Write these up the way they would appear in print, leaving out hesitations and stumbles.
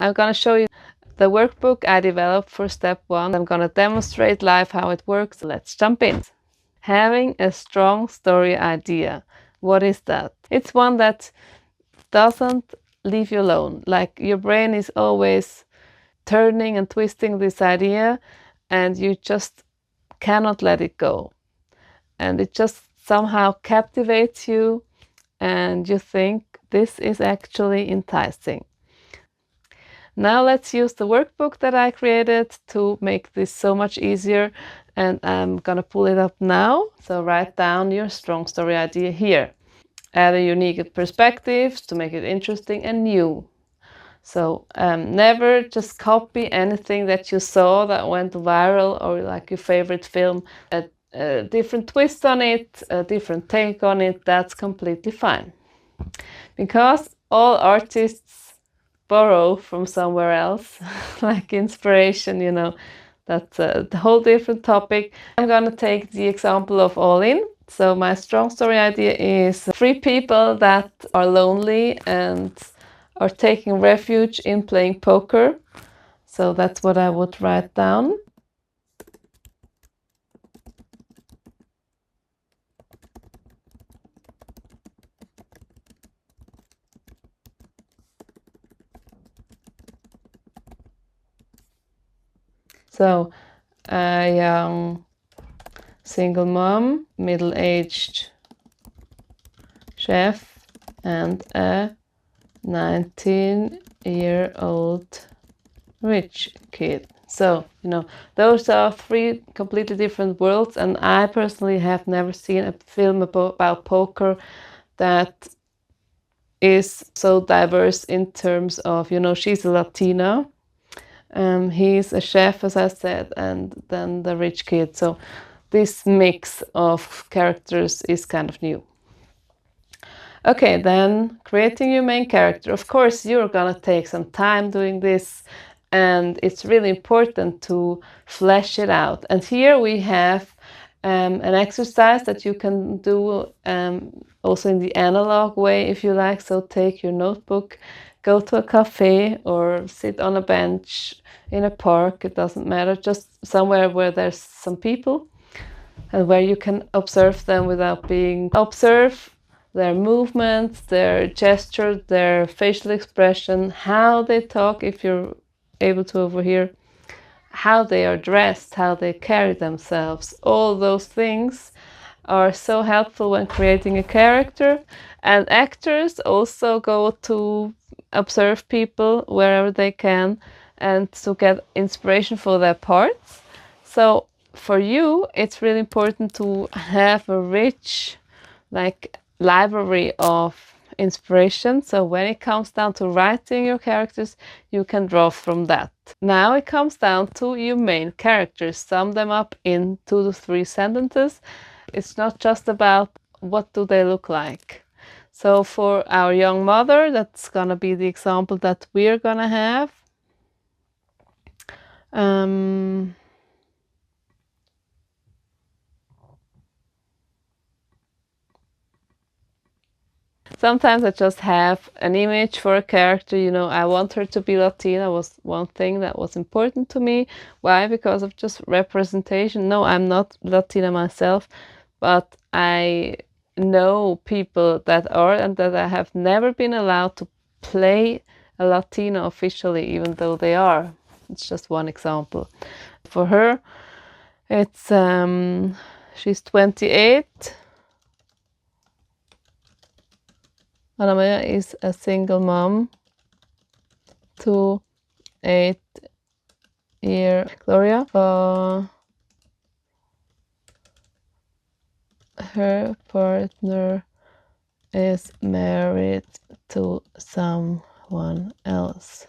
I'm going to show you the workbook I developed for step 1. I'm going to demonstrate live how it works. Let's jump in. Having a strong story idea. What is that? It's one that doesn't leave you alone. Like your brain is always turning and twisting this idea and you just cannot let it go. And it just somehow captivates you and you think this is actually enticing. Now let's use the workbook that I created to make this so much easier, and I'm gonna pull it up now. So write down your strong story idea here. Add a unique perspective to make it interesting and new. So never just copy anything that you saw that went viral or like your favorite film. A different twist on it, a different take on it, that's completely fine. Because all artists borrow from somewhere else, like inspiration, you know, that's a whole different topic. I'm gonna take the example of All In. So my strong story idea is 3 people that are lonely and are taking refuge in playing poker. So that's what I would write down. So a young single mom, middle-aged chef, and a 19-year-old rich kid. So, you know, those are 3 completely different worlds, and I personally have never seen a film about poker that is so diverse in terms of, you know, she's a Latina, he's a chef, as I said, and then the rich kid. So this mix of characters is kind of new. Okay, then creating your main character. Of course, you're gonna take some time doing this, and it's really important to flesh it out. And here we have an exercise that you can do also in the analog way if you like. So take your notebook, go to a cafe or sit on a bench in a park, it doesn't matter, just somewhere where there's some people and where you can observe them without being observed. Their movements, their gesture, their facial expression, how they talk if you're able to overhear, how they are dressed, how they carry themselves. All those things are so helpful when creating a character. And actors also go to observe people wherever they can and to get inspiration for their parts. So for you, it's really important to have a rich, like, library of inspiration. So when it comes down to writing your characters, you can draw from that. Now it comes down to your main characters. Sum them up in 2 to 3 sentences. It's not just about what do they look like. So for our young mother, that's gonna be the example that we're gonna have. Sometimes I just have an image for a character, you know, I want her to be Latina was one thing that was important to me. Why? Because of just representation. No, I'm not Latina myself, but I know people that are, and that I have never been allowed to play a Latina officially, even though they are. It's just one example. For her, it's she's 28. Ana Maria is a single mom to 8-year Gloria. Her partner is married to someone else.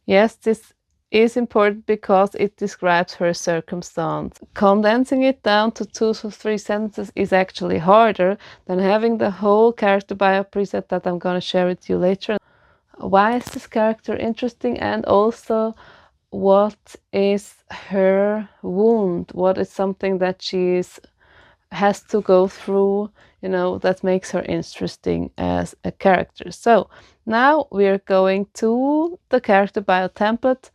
Yes, this is important because it describes her circumstance. Condensing it down to 2 to 3 sentences is actually harder than having the whole character bio preset that I'm going to share with you later. Why is this character interesting, and also what is her wound? What is something that has to go through, you know, that makes her interesting as a character? So Now we're going to the character bio template,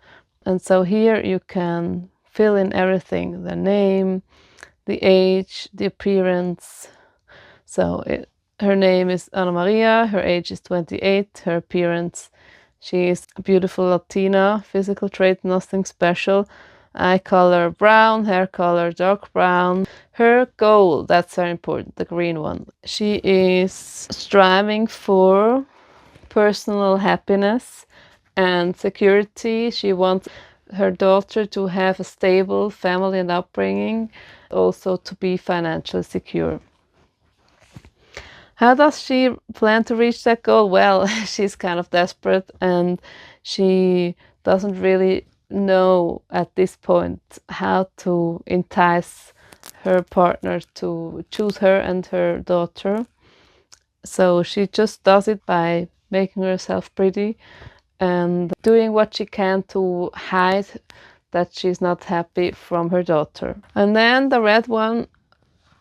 and so here you can fill in everything: the name, the age, the appearance. So her name is Ana Maria, her age is 28, her appearance, she is a beautiful Latina, physical trait, nothing special, eye color brown, hair color dark brown. Her goal, that's very important, the green one. She is striving for personal happiness and security. She wants her daughter to have a stable family and upbringing, also to be financially secure. How does she plan to reach that goal? Well, she's kind of desperate and she doesn't really know at this point how to entice her partner to choose her and her daughter. So she just does it by making herself pretty and doing what she can to hide that she's not happy from her daughter. And then the red one,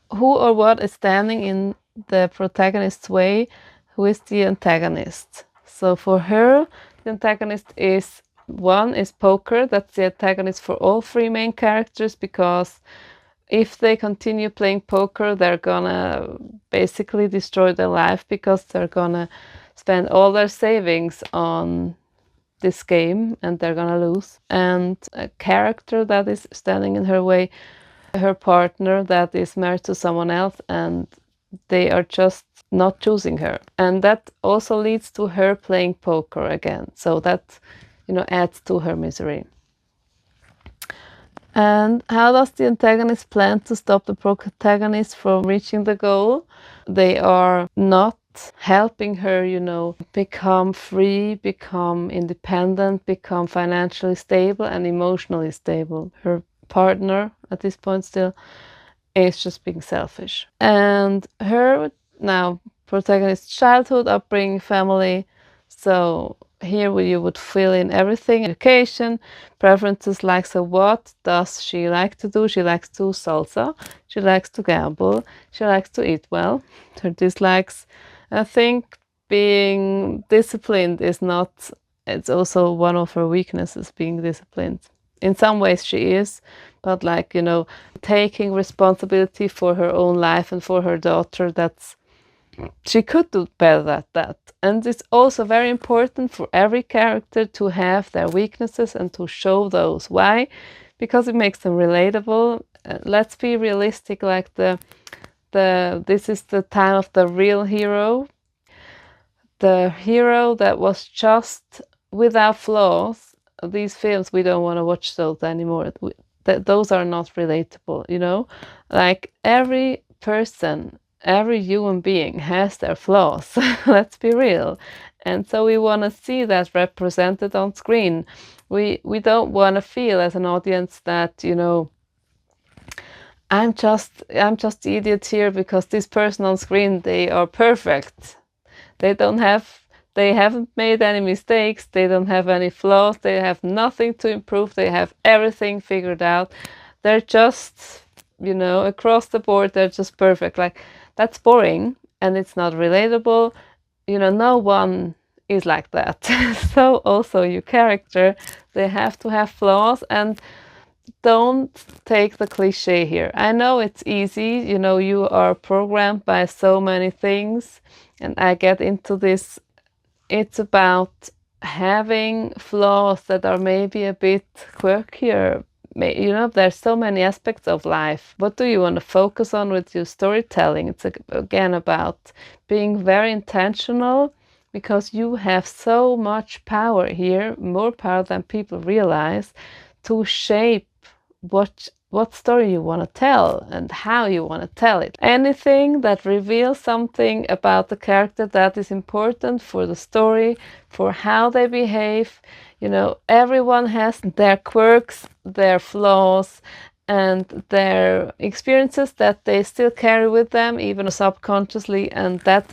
who or what is standing in the protagonist's way? Who is the antagonist? So for her, the antagonist is poker. That's the antagonist for all three main characters, because if they continue playing poker, they're gonna basically destroy their life, because they're gonna spend all their savings on this game and they're gonna lose. And a character that is standing in her way, her partner that is married to someone else, and they are just not choosing her. And that also leads to her playing poker again. So that, adds to her misery. And how does the antagonist plan to stop the protagonist from reaching the goal? They are not helping her, become free, become independent, become financially stable and emotionally stable. Her partner, at this point still, is just being selfish. And her, now, protagonist's childhood, upbringing, family. So here you would fill in everything: education, preferences, likes. So what does she like to do? She likes to salsa, she likes to gamble, she likes to eat well. Her dislikes, I think being disciplined is not, it's also one of her weaknesses, being disciplined. In some ways she is, but taking responsibility for her own life and for her daughter, she could do better at that. And it's also very important for every character to have their weaknesses and to show those. Why? Because it makes them relatable. Let's be realistic, this is the time of the real hero. The hero that was just without flaws. These films, we don't want to watch those anymore. Those are not relatable, Like every person, every human being has their flaws. Let's be real. And so we want to see that represented on screen. We don't want to feel as an audience that, I'm just the idiot here because this person on screen, they are perfect. They haven't made any mistakes, they don't have any flaws, they have nothing to improve, they have everything figured out. They're just, across the board, they're just perfect. That's boring and it's not relatable. No one is like that. So also your character, they have to have flaws, and don't take the cliche here. I know it's easy, you are programmed by so many things, and I get into this. It's about having flaws that are maybe a bit quirkier. There's so many aspects of life. What do you want to focus on with your storytelling? It's again about being very intentional, because you have so much power here, more power than people realize, to shape what story you want to tell and how you want to tell it. Anything that reveals something about the character that is important for the story, for how they behave. Everyone has their quirks, their flaws, and their experiences that they still carry with them, even subconsciously, and that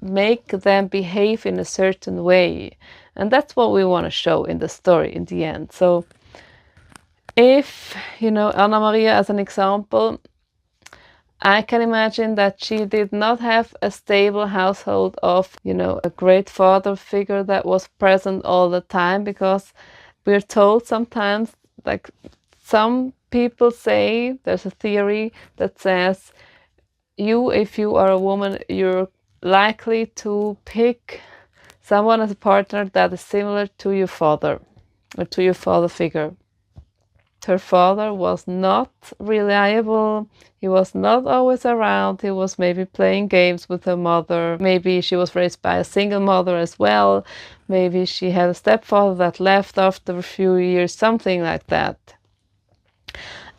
make them behave in a certain way. And that's what we want to show in the story in the end. So if, Ana Maria as an example, I can imagine that she did not have a stable household of, a great father figure that was present all the time, because we're told sometimes, like some people say, there's a theory that says if you are a woman, you're likely to pick someone as a partner that is similar to your father or to your father figure. Her father was not reliable. He was not always around. He was maybe playing games with her mother. Maybe she was raised by a single mother as well. Maybe she had a stepfather that left after a few years, something like that.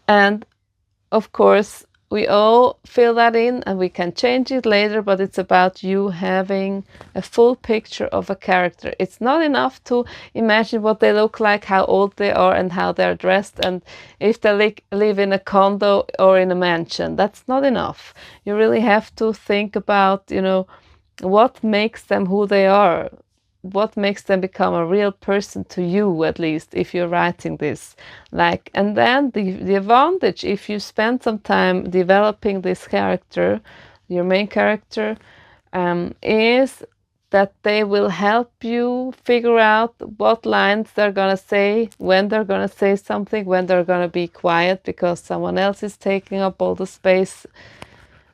And of course, we all fill that in and we can change it later, but it's about you having a full picture of a character. It's not enough to imagine what they look like, how old they are, and how they're dressed, and if they live in a condo or in a mansion. That's not enough. You really have to think about, what makes them who they are. What makes them become a real person to you, at least, if you're writing this. And then the advantage, if you spend some time developing this character, your main character, is that they will help you figure out what lines they're gonna say, when they're gonna say something, when they're gonna be quiet because someone else is taking up all the space,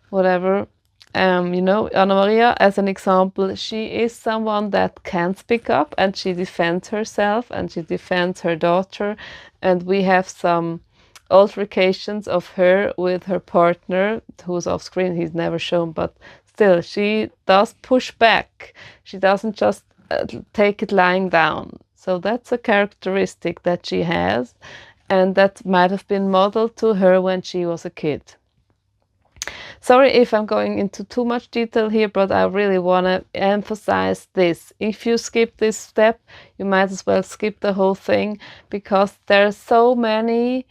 whatever. Anna Maria, as an example, she is someone that can speak up and she defends herself and she defends her daughter. And we have some altercations of her with her partner, who's off screen. He's never shown, but still, she does push back. She doesn't just take it lying down. So that's a characteristic that she has, and that might have been modeled to her when she was a kid. Sorry if I'm going into too much detail here, but I really want to emphasize this. If you skip this step, you might as well skip the whole thing, because there are so many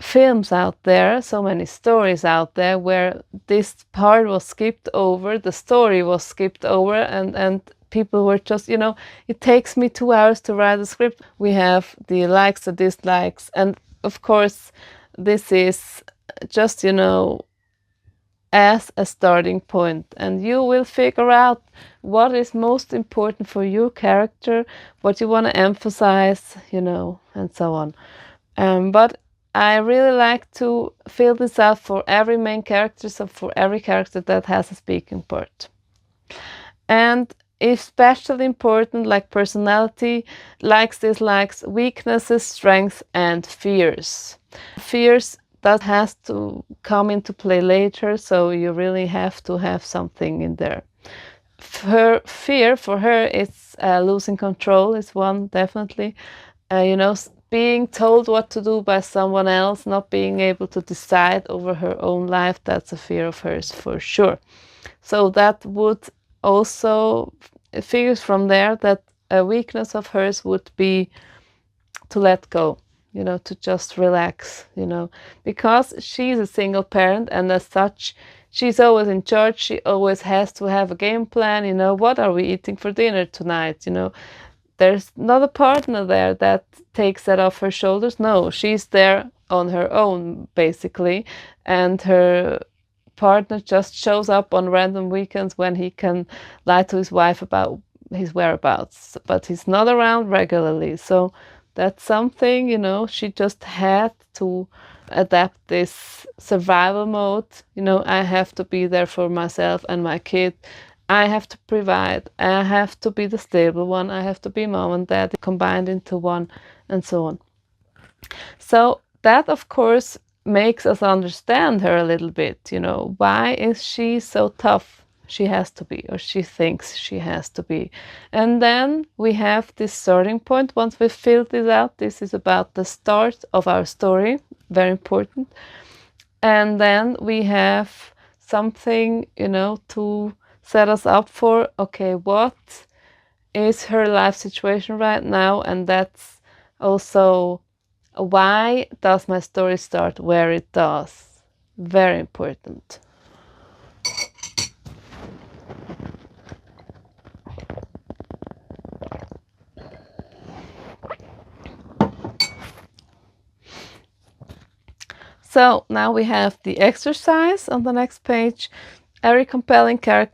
films out there, so many stories out there where this part was skipped over, the story was skipped over, and people were just, it takes me 2 hours to write a script. We have the likes, the dislikes, and of course, this is just, as a starting point, and you will figure out what is most important for your character, what you want to emphasize, and so on. But I really like to fill this out for every main character, so for every character that has a speaking part. And especially important, like personality, likes, dislikes, weaknesses, strengths, and fears. Fears, that has to come into play later, so you really have to have something in there. Her fear, for her, it's losing control is one, definitely. Being told what to do by someone else, not being able to decide over her own life, that's a fear of hers for sure. So that would also figures from there that a weakness of hers would be to let go, to just relax, because she's a single parent, and as such, she's always in charge. She always has to have a game plan, what are we eating for dinner tonight, There's not a partner there that takes that off her shoulders. No, she's there on her own, basically, and her partner just shows up on random weekends when he can lie to his wife about his whereabouts, but he's not around regularly. So that's something, she just had to adapt this survival mode. I have to be there for myself and my kid. I have to provide. I have to be the stable one. I have to be mom and dad combined into one, and so on. So that, of course, makes us understand her a little bit. Why is she so tough? She has to be, or she thinks she has to be. And then we have this starting point. Once we've filled this out, this is about the start of our story, very important. And then we have something, to set us up for, okay, what is her life situation right now? And that's also, why does my story start where it does? Very important. So now we have the exercise on the next page. Every compelling short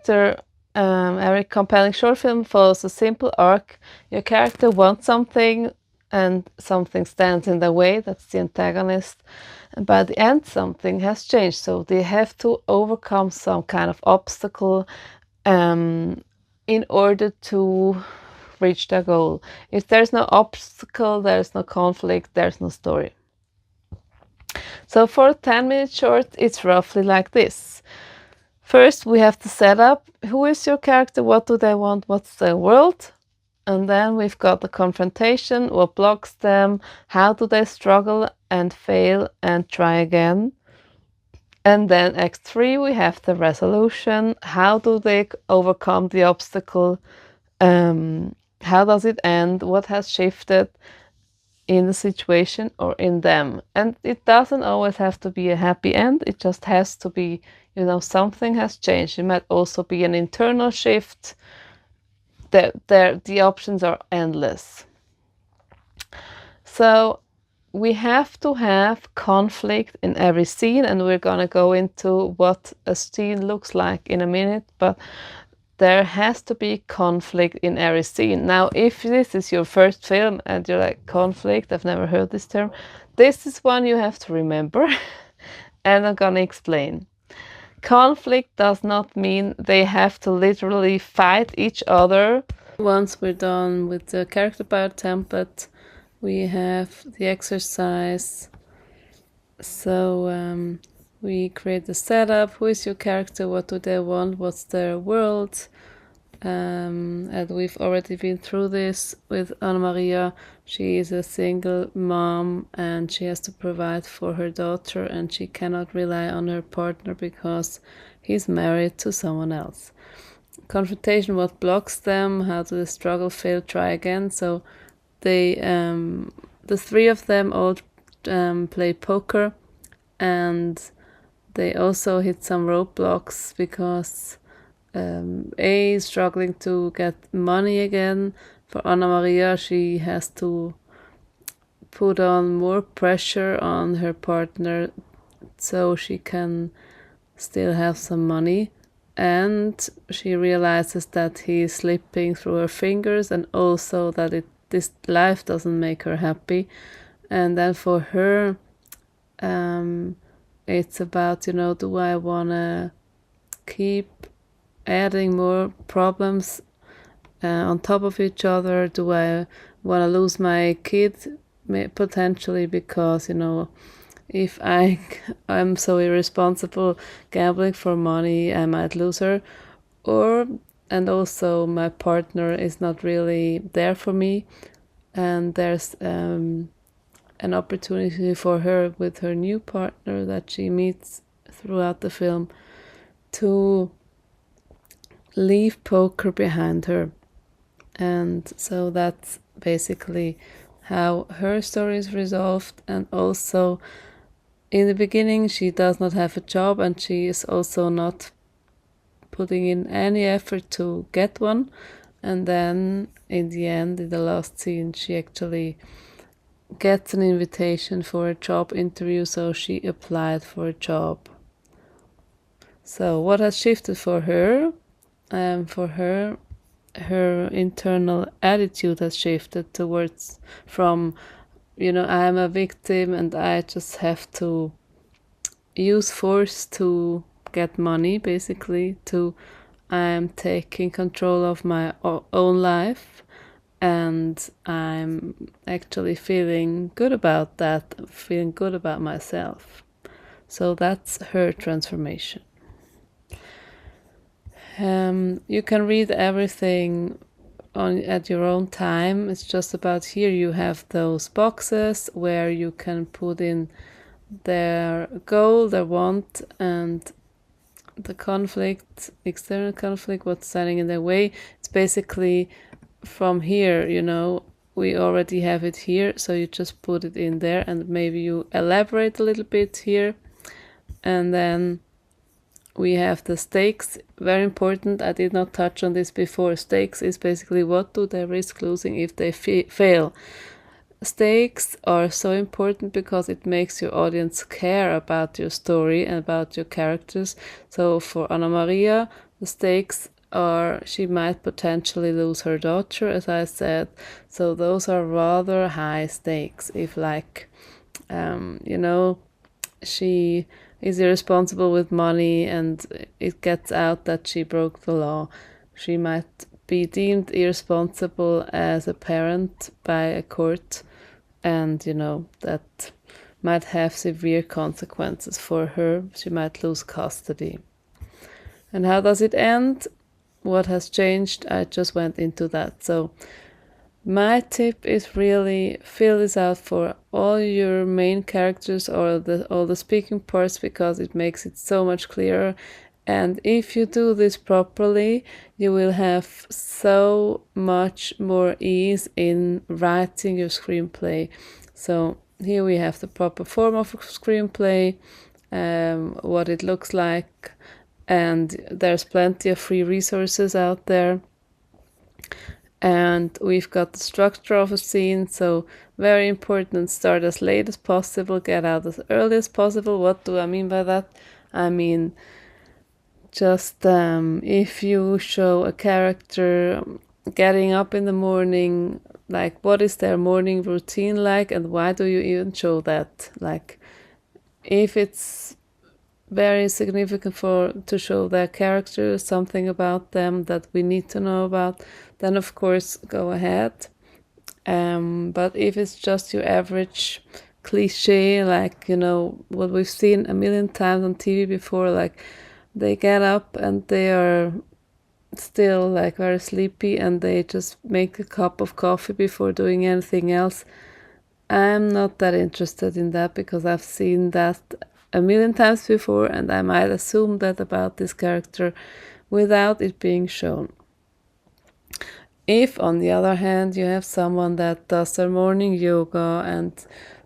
film follows a simple arc. Your character wants something and something stands in the way, that's the antagonist. And by the end, something has changed. So they have to overcome some kind of obstacle in order to reach their goal. If there's no obstacle, there's no conflict, there's no story. So for a 10-minute short, it's roughly like this. First, we have the setup. Who is your character? What do they want? What's their world? And then we've got the confrontation. What blocks them? How do they struggle and fail and try again? And then Act 3, we have the resolution. How do they overcome the obstacle? How does it end? What has shifted in the situation or in them? And it doesn't always have to be a happy end. It just has to be, something has changed. It might also be an internal shift. The options are endless. So we have to have conflict in every scene, and we're going to go into what a scene looks like in a minute, but there has to be conflict in every scene. Now, if this is your first film and you're like, conflict, I've never heard this term, this is one you have to remember, and I'm gonna explain. Conflict does not mean they have to literally fight each other. Once we're done with the character bio template, we have the exercise. So we create the setup. Who is your character? What do they want? What's their world? And we've already been through this with Anna Maria. She is a single mom and she has to provide for her daughter, and she cannot rely on her partner because he's married to someone else. Confrontation, what blocks them? How do they struggle, fail, try again? So they, the three of them all play poker, and they also hit some roadblocks because A is struggling to get money again. For Anna Maria, she has to put on more pressure on her partner so she can still have some money. And she realizes that he is slipping through her fingers, and also that this life doesn't make her happy. And then for her, it's about, do I want to keep adding more problems on top of each other? Do I want to lose my kid potentially because, if I'm so irresponsible gambling for money, I might lose her. And also my partner is not really there for me, and there's an opportunity for her with her new partner that she meets throughout the film to leave poker behind her. And so that's basically how her story is resolved. And also in the beginning, she does not have a job, and she is also not putting in any effort to get one. And then in the end, in the last scene, she actually gets an invitation for a job interview, so she applied for a job. So what has shifted for her? Her internal attitude has shifted from, I'm a victim and I just have to use force to get money, basically, to I'm taking control of my own life, and I'm actually feeling good about that, feeling good about myself. So that's her transformation. You can read everything at your own time. It's just about here you have those boxes where you can put in their goal, their want, and the conflict, external conflict, what's standing in their way. It's basically from here, we already have it here, so you just put it in there and maybe you elaborate a little bit here. And then we have the stakes, very important. I did not touch on this before. Stakes is basically what do they risk losing if they fail. stakes are so important because it makes your audience care about your story and about your characters. So for Anna Maria, the stakes are she might potentially lose her daughter, as I said. So those are rather high stakes. If, like, you know, she is irresponsible with money and it gets out that she broke the law, she might be deemed irresponsible as a parent by a court, and that might have severe consequences for her. She might lose custody. And how does it end? What has changed? I just went into that. So my tip is really fill this out for all your main characters or all the speaking parts, because it makes it so much clearer. And if you do this properly, you will have so much more ease in writing your screenplay. So here we have the proper form of a screenplay, what it looks like, and there's plenty of free resources out there. And we've got the structure of a scene, so very important, start as late as possible, get out as early as possible. What do I mean by that? I mean, just if you show a character getting up in the morning, like, what is their morning routine like, and why do you even show that? Like, if it's very significant to show their character, something about them that we need to know about, then of course go ahead. But if it's just your average cliche, like, what we've seen a million times on TV before, like they get up and they are still like very sleepy and they just make a cup of coffee before doing anything else, I'm not that interested in that, because I've seen that a million times before and I might assume that about this character without it being shown. If, on the other hand, you have someone that does their morning yoga and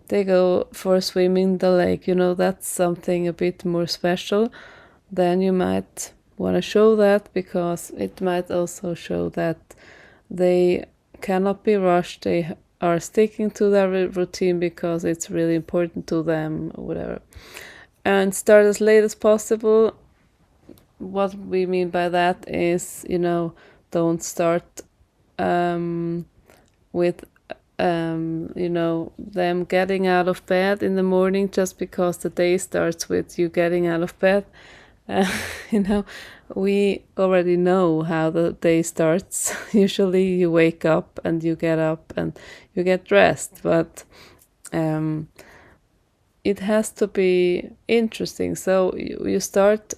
they go for a swim in the lake, that's something a bit more special, then you might want to show that, because it might also show that they cannot be rushed. They are sticking to their routine because it's really important to them, or whatever. And start as late as possible. What we mean by that is, don't start with them getting out of bed in the morning just because the day starts with you getting out of bed. We already know how the day starts. Usually you wake up and you get up and you get dressed, but it has to be interesting. So you start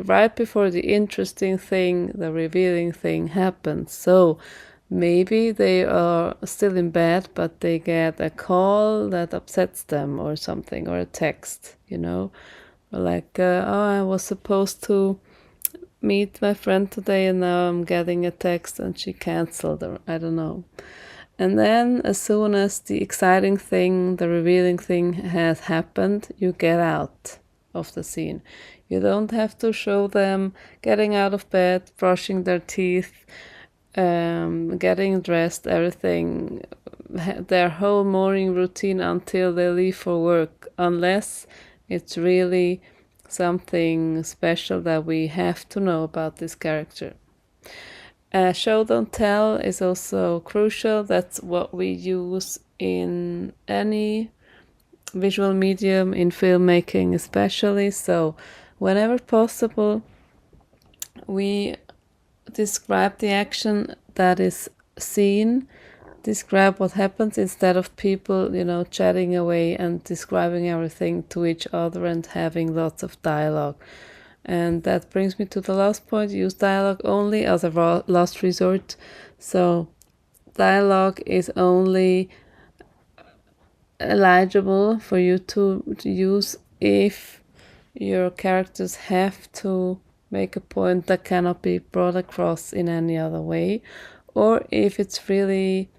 right before the interesting thing, the revealing thing happens. So maybe they are still in bed, but they get a call that upsets them or something, or a text, like, I was supposed to meet my friend today and now I'm getting a text and she canceled, or I don't know. And then as soon as the exciting thing, the revealing thing has happened, you get out of the scene. You don't have to show them getting out of bed, brushing their teeth, getting dressed, everything, their whole morning routine until they leave for work, unless it's really something special that we have to know about this character. Show don't tell is also crucial. That's what we use in any visual medium, in filmmaking especially. So whenever possible, we describe the action that is seen, describe what happens, instead of people, chatting away and describing everything to each other and having lots of dialogue. And that brings me to the last point: use dialogue only as a last resort. So dialogue is only eligible for you to use if your characters have to make a point that cannot be brought across in any other way, or if it's really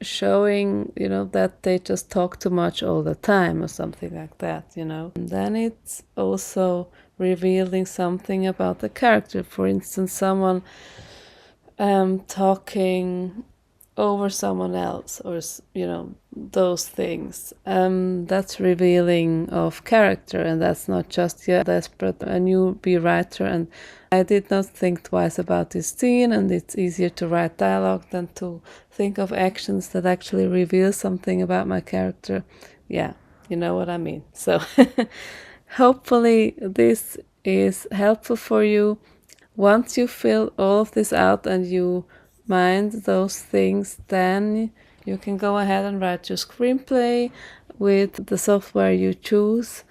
showing, that they just talk too much all the time or something like that, And then it's also revealing something about the character. For instance, someone talking over someone else, or those things. That's revealing of character, and that's not just desperate a newbie writer. And I did not think twice about this scene, and it's easier to write dialogue than to think of actions that actually reveal something about my character. Yeah, you know what I mean. So hopefully this is helpful for you. Once you fill all of this out and you mind those things, then you can go ahead and write your screenplay with the software you choose,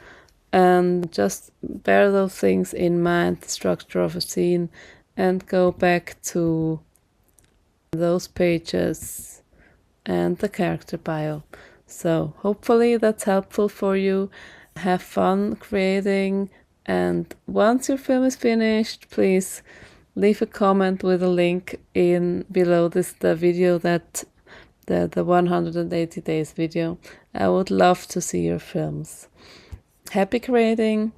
and just bear those things in mind, the structure of a scene, and go back to those pages and the character bio. So hopefully that's helpful for you. Have fun creating, and once your film is finished, please leave a comment with a link in below the video, that the 180 days video. I would love to see your films. Happy creating!